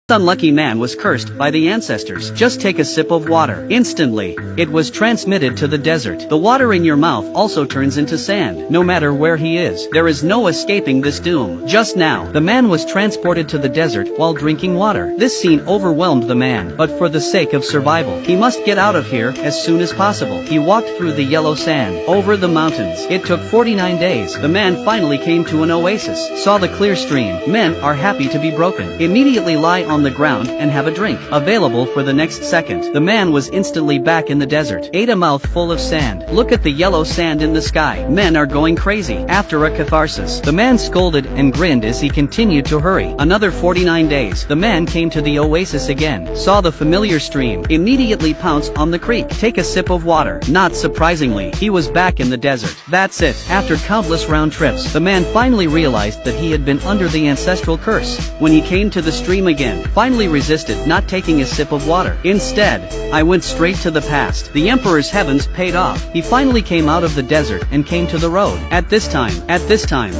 This unlucky man was cursed by the ancestors. Just take a sip of water. Instantly, it was transmitted to the desert. The water in your mouth also turns into sand. No matter where he is, there is no escaping this doom. Just now, the man was transported to the desert while drinking water. This scene overwhelmed the man, but for the sake of survival, he must get out of here as soon as possible. He walked through the yellow sand, over the mountains. It took 49 days. The man finally came to an oasis, saw the clear stream. Men are happy to be broken. Immediately lie on the ground and have a drink. Available for the next second. The man was instantly back in the desert. Ate a mouthful of sand. Look at the yellow sand in the sky. Men are going crazy. After a catharsis, the man scolded and grinned as he continued to hurry. Another 49 days. The man came to the oasis again. Saw the familiar stream. Immediately pounced on the creek. Take a sip of water. Not surprisingly, he was back in the desert. That's it. After countless round trips, the man finally realized that he had been under the ancestral curse. When he came to the stream again, finally resisted not taking a sip of water. Instead, I went straight to the past. The emperor's heavens paid off. He finally came out of the desert and came to the road. At this time,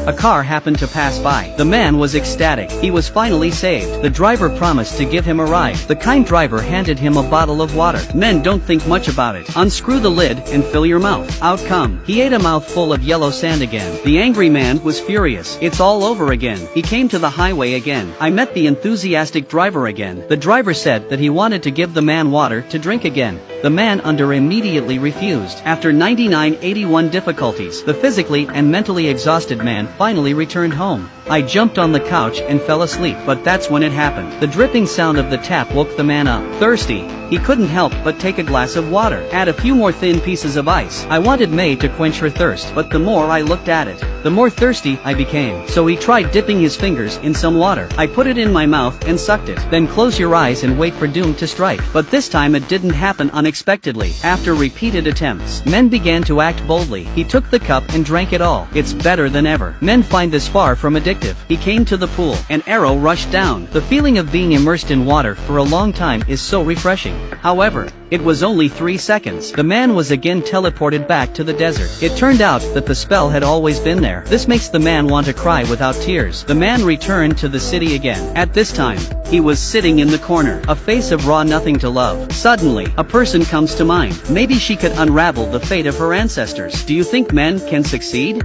a car happened to pass by. The man was ecstatic. He was finally saved. The driver promised to give him a ride. The kind driver handed him a bottle of water. Men don't think much about it. Unscrew the lid and fill your mouth. Out come. He ate a mouthful of yellow sand again. The angry man was furious. It's all over again. He came to the highway again. I met the enthusiastic driver again. The driver said that he wanted to give the man water to drink again. The man immediately refused. After 81 difficulties, the physically and mentally exhausted man finally returned home. I jumped on the couch and fell asleep, but that's when it happened. The dripping sound of the tap woke the man up. Thirsty, he couldn't help but take a glass of water. Add a few more thin pieces of ice. I wanted May to quench her thirst, but the more I looked at it, the more thirsty I became. So he tried dipping his fingers in some water. I put it in my mouth and sucked it. Then close your eyes and wait for doom to strike. But this time it didn't happen unexpectedly. After repeated attempts, men began to act boldly. He took the cup and drank it all. It's better than ever. Men find this far from addictive. He came to the pool. An arrow rushed down. The feeling of being immersed in water for a long time is so refreshing. However, it was only 3 seconds. The man was again teleported back to the desert. It turned out that the spell had always been there. This makes the man want to cry without tears. The man returned to the city again. At this time, he was sitting in the corner, a face of raw nothing to love. Suddenly, a person comes to mind. Maybe she could unravel the fate of her ancestors. Do you think men can succeed?